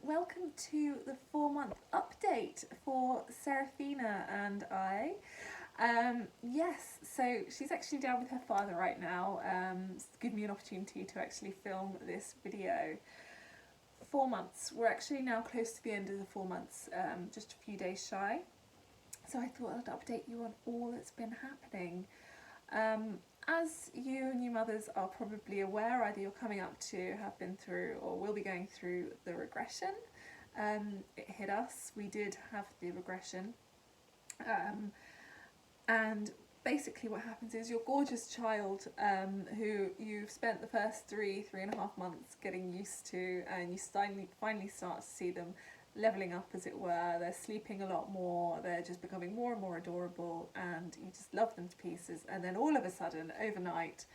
welcome to the 4-month update for Serafina and I. Yes, so she's actually down with her father right now. It's given me an opportunity to actually film this video. 4 months. We're actually now close to the end of the 4 months, just a few days shy. So I thought I'd update you on all that's been happening. As you new mothers are probably aware, either you're coming up to, have been through, or will be going through the regression. It hit us. We did have the regression. And basically what happens is your gorgeous child, who you've spent the first 3.5 months getting used to, and you finally start to see them leveling up, as it were. They're sleeping a lot more, they're just becoming more and more adorable, and you just love them to pieces. And then all of a sudden, overnight,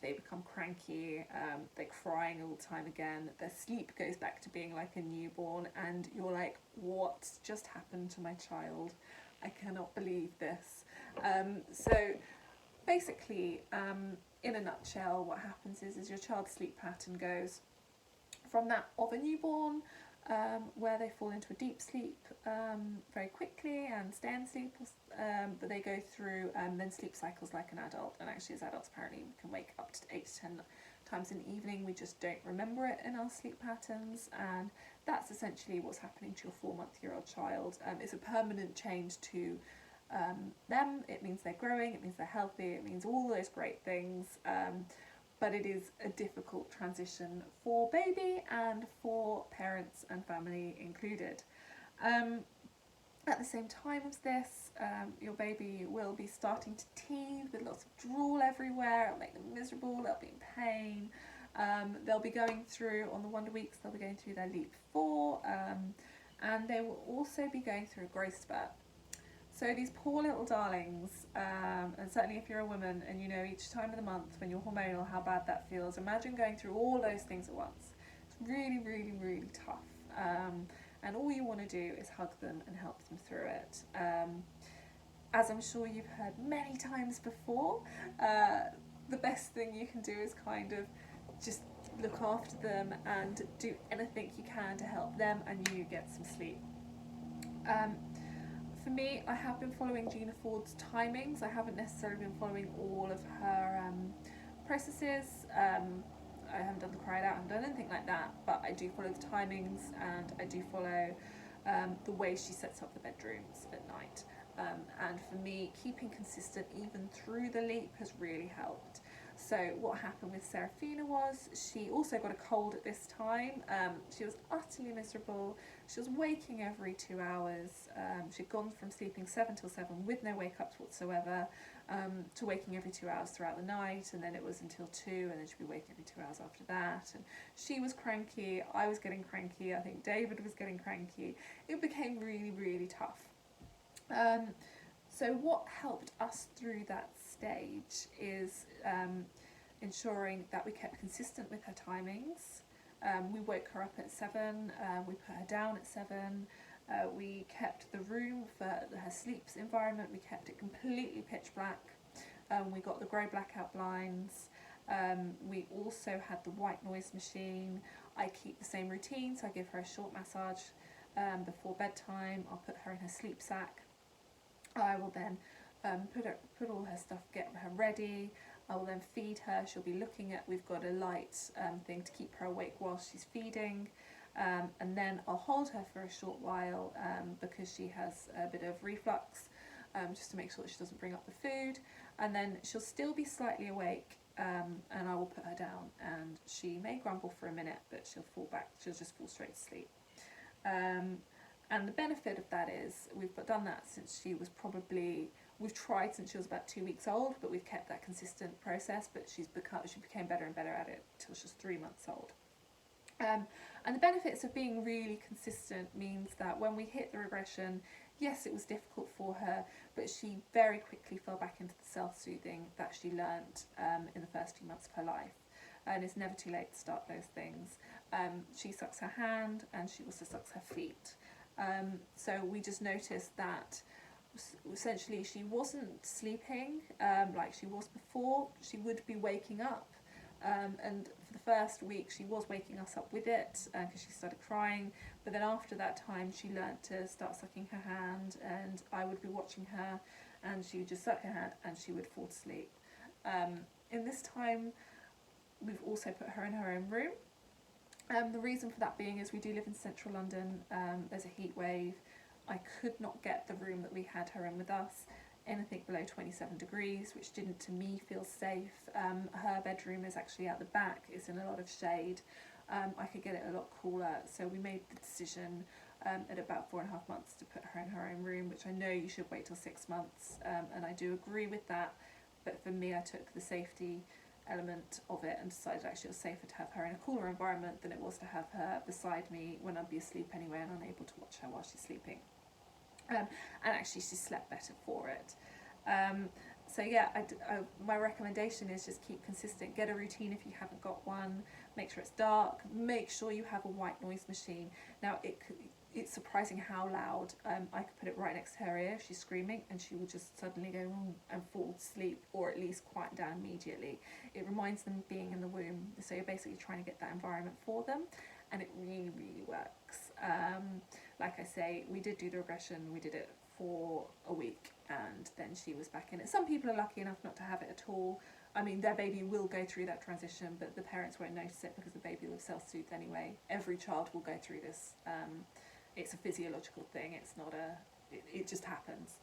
they become cranky, they're crying all the time again, their sleep goes back to being like a newborn, and you're like, what's just happened to my child? I cannot believe this. So basically, in a nutshell, what happens is your child's sleep pattern goes from that of a newborn, where they fall into a deep sleep very quickly and stay in sleep, but they go through then sleep cycles like an adult. And actually, as adults, apparently we can wake up to 8 to 10 times in the evening. We just don't remember it in our sleep patterns, and that's essentially what's happening to your 4-month-old child. It's a permanent change to them. It means they're growing, it means they're healthy, it means all those great things, but it is a difficult transition for baby and for parents and family included. At the same time as this, your baby will be starting to teethe with lots of drool everywhere. It'll make them miserable, they'll be in pain. They'll be going through, on the Wonder Weeks, they'll be going through their Leap 4, and they will also be going through a growth spurt. So these poor little darlings, and certainly if you're a woman and you know each time of the month when you're hormonal how bad that feels, imagine going through all those things at once. It's really, really, really tough. And all you want to do is hug them and help them through it. As I'm sure you've heard many times before, the best thing you can do is kind of just look after them and do anything you can to help them and you get some sleep. For me, I have been following Gina Ford's timings. I haven't necessarily been following all of her processes. I haven't done the cry it out, I haven't done anything like that, but I do follow the timings, and I do follow the way she sets up the bedrooms at night. And for me, keeping consistent even through the leap has really helped. So what happened with Serafina was she also got a cold at this time. She was utterly miserable. She was waking every 2 hours. She'd gone from sleeping 7 till 7 with no wake-ups whatsoever, to waking every 2 hours throughout the night, and then it was until 2, and then she'd be waking every 2 hours after that. And she was cranky, I was getting cranky, I think David was getting cranky. It became really, really tough. So what helped us through that stage is ensuring that we kept consistent with her timings. We woke her up at 7, we put her down at 7, we kept the room for her sleep environment, we kept it completely pitch black, we got the grey blackout blinds, we also had the white noise machine. I keep the same routine, so I give her a short massage before bedtime. I'll put her in her sleep sack. I will then put all her stuff, get her ready. I will then feed her. She'll be looking at, we've got a light thing to keep her awake while she's feeding, and then I'll hold her for a short while because she has a bit of reflux, just to make sure that she doesn't bring up the food, and then she'll still be slightly awake, and I will put her down, and she may grumble for a minute, but she'll just fall straight to sleep. And the benefit of that is we've done that since she was we've tried since she was about 2 weeks old, but we've kept that consistent process, but she became better and better at it till she was 3 months old. And the benefits of being really consistent means that when we hit the regression, yes, it was difficult for her, but she very quickly fell back into the self-soothing that she learnt in the first few months of her life. And it's never too late to start those things. She sucks her hand, and she also sucks her feet. So we just noticed that essentially she wasn't sleeping like she was before. She would be waking up, And for the first week she was waking us up with it because she started crying, but then after that time she learnt to start sucking her hand, and I would be watching her and she would just suck her hand and she would fall to sleep. In this time we've also put her in her own room. The reason for that being is we do live in central London, there's a heat wave. I could not get the room that we had her in with us anything below 27 degrees, which didn't to me feel safe. Her bedroom is actually out the back, it's in a lot of shade. I could get it a lot cooler, so we made the decision at about 4.5 months to put her in her own room, which I know you should wait till 6 months, and I do agree with that, but for me I took the safety element of it and decided actually it was safer to have her in a cooler environment than it was to have her beside me when I'd be asleep anyway and unable to watch her while she's sleeping. And actually she slept better for it. So yeah, my recommendation is just keep consistent, get a routine if you haven't got one, make sure it's dark, make sure you have a white noise machine. Now it's surprising how loud. I could put it right next to her ear, she's screaming and she will just suddenly go and fall asleep, or at least quiet down immediately. It reminds them of being in the womb, so you're basically trying to get that environment for them, and it really, really works. Like I say, we did do the regression, we did it for a week and then she was back in it. Some people are lucky enough not to have it at all. I mean, their baby will go through that transition, but the parents won't notice it because the baby will self-soothe anyway. Every child will go through this. It's a physiological thing, it's not it just happens.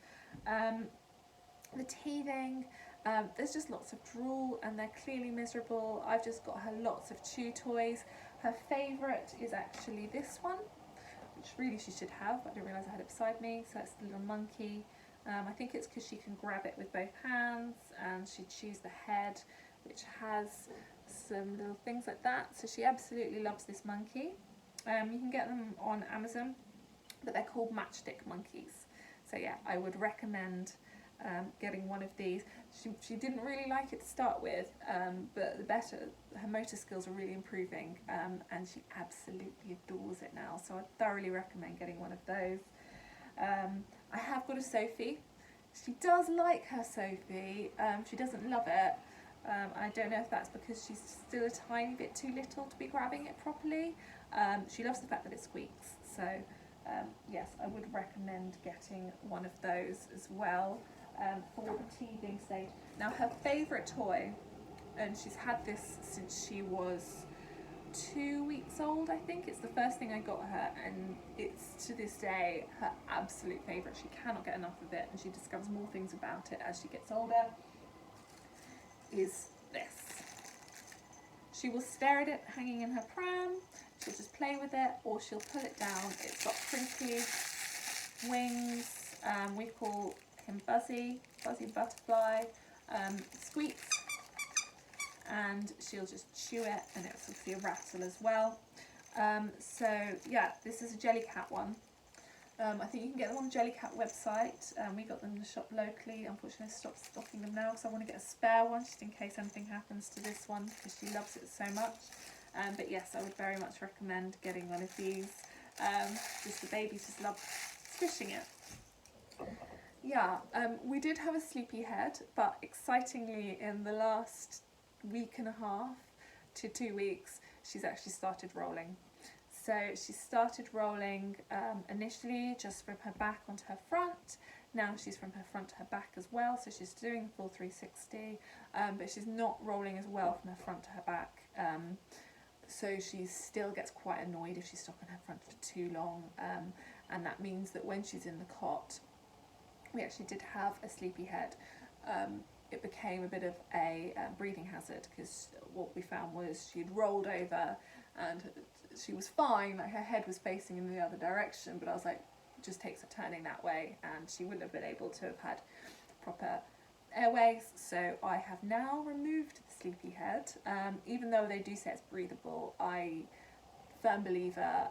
The teething, there's just lots of drool and they're clearly miserable. I've just got her lots of chew toys. Her favourite is actually this one, which really she should have, but I didn't realise I had it beside me. So it's the little monkey. I think it's because she can grab it with both hands, and she chews the head, which has some little things like that. So she absolutely loves this monkey. You can get them on Amazon, but they're called matchstick monkeys. So yeah, I would recommend getting one of these. She didn't really like it to start with, but her motor skills are really improving, and she absolutely adores it now, so I thoroughly recommend getting one of those. I have got a Sophie. She does like her Sophie, she doesn't love it. I don't know if that's because she's still a tiny bit too little to be grabbing it properly. She loves the fact that it squeaks, so yes, I would recommend getting one of those as well. For the teething stage. Now her favourite toy, and she's had this since she was 2 weeks old, I think. It's the first thing I got her, and it's to this day her absolute favourite. She cannot get enough of it, and she discovers more things about it as she gets older, is this. She will stare at it hanging in her pram, she'll just play with it, or she'll pull it down. It's got crinkly wings, we call him Buzzy Butterfly, squeaks, and she'll just chew it, and it's obviously a rattle as well. So yeah, this is a Jellycat one. I think you can get them on the Jellycat website. We got them in the shop locally. Unfortunately, I stopped stocking them now because I want to get a spare one just in case anything happens to this one because she loves it so much. But yes, I would very much recommend getting one of these. Just the babies just love squishing it. Yeah, we did have a sleepyhead, but excitingly in the last week and a half to 2 weeks, she's actually started rolling. So she started rolling initially just from her back onto her front. Now she's from her front to her back as well, so she's doing full 360, but she's not rolling as well from her front to her back. So she still gets quite annoyed if she's stuck on her front for too long, and that means that when she's in the cot, we actually did have a sleepyhead. It became a bit of a breathing hazard because what we found was she'd rolled over and she was fine, like her head was facing in the other direction, but I was like, it just takes her turning that way and she wouldn't have been able to have had proper airways. So I have now removed the sleepyhead. Even though they do say it's breathable, firm believer,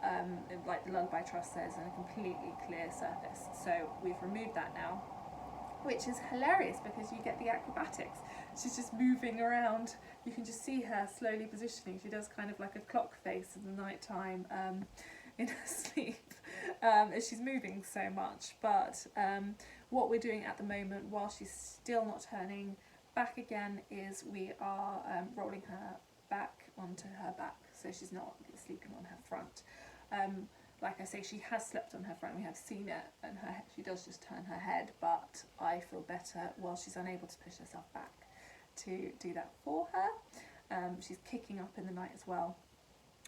like the Lullaby Trust says, on a completely clear surface. So we've removed that now, which is hilarious because you get the acrobatics. She's just moving around. You can just see her slowly positioning. She does kind of like a clock face in the night time in her sleep as she's moving so much. But what we're doing at the moment, while she's still not turning back again, is we are rolling her back onto her back, so she's not sleeping on her front. Like I say, she has slept on her front, we have seen it, and she does just turn her head, but I feel better while she's unable to push herself back to do that for her. She's kicking up in the night as well.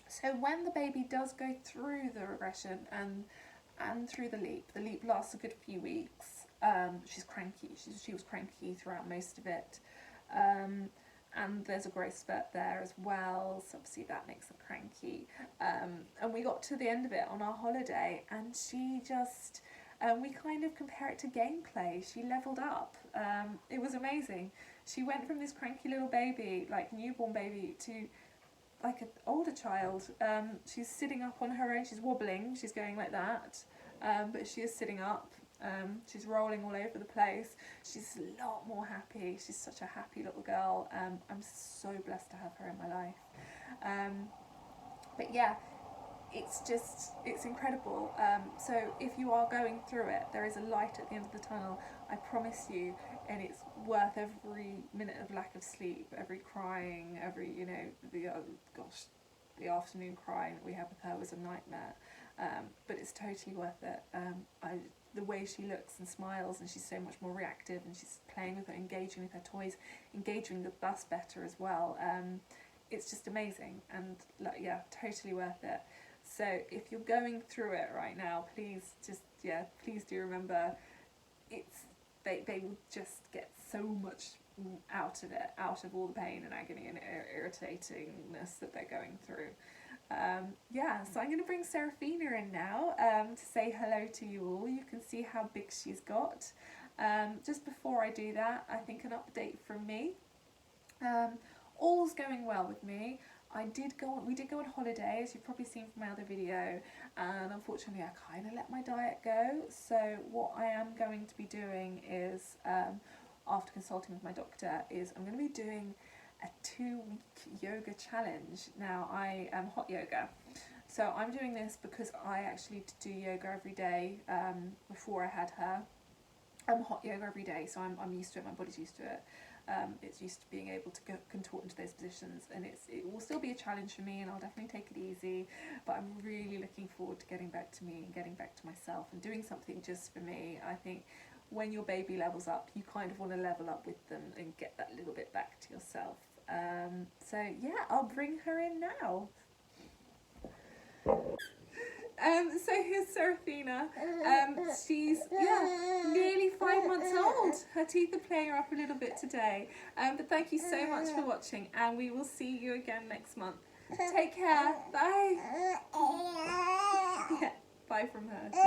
So when the baby does go through the regression and through the leap lasts a good few weeks. She's cranky. She was cranky throughout most of it. And there's a growth spurt there as well, so obviously that makes her cranky. And we got to the end of it on our holiday, and she just, we kind of compare it to gameplay. She leveled up. It was amazing. She went from this cranky little baby, like newborn baby, to like an older child. She's sitting up on her own. She's wobbling. She's going like that, but she is sitting up. She's rolling all over the place. She's a lot more happy. She's such a happy little girl. I'm so blessed to have her in my life. But yeah, it's incredible. So if you are going through it, there is a light at the end of the tunnel, I promise you, and it's worth every minute of lack of sleep, every crying, every, you know, the afternoon crying that we had with her was a nightmare. But it's totally worth it. The way she looks and smiles, and she's so much more reactive, and she's playing with her, engaging with her toys, engaging with us better as well. It's just amazing, and yeah, totally worth it. So if you're going through it right now, please do remember, they will just get so much out of it, out of all the pain and agony and irritatingness that they're going through. Yeah, so I'm going to bring Seraphina in now to say hello to you all. You can see how big she's got. Just before I do that, I think an update from me. All's going well with me. We did go on holiday, as you've probably seen from my other video, and unfortunately I kind of let my diet go. So what I am going to be doing is, after consulting with my doctor, is I'm going to be doing a 2-week yoga challenge. Now, I am hot yoga, so I'm doing this because I actually do yoga every day. Before I had her, I'm hot yoga every day, so I'm used to it, my body's used to it. It's used to being able to contort into those positions, and it will still be a challenge for me, and I'll definitely take it easy, but I'm really looking forward to getting back to me and getting back to myself and doing something just for me. I think when your baby levels up, you kind of want to level up with them and get that little bit back to yourself. So yeah, I'll bring her in now. So here's Seraphina. She's nearly 5 months old. Her teeth are playing her up a little bit today. But thank you so much for watching, and we will see you again next month. Take care. Bye. Yeah, bye from her too.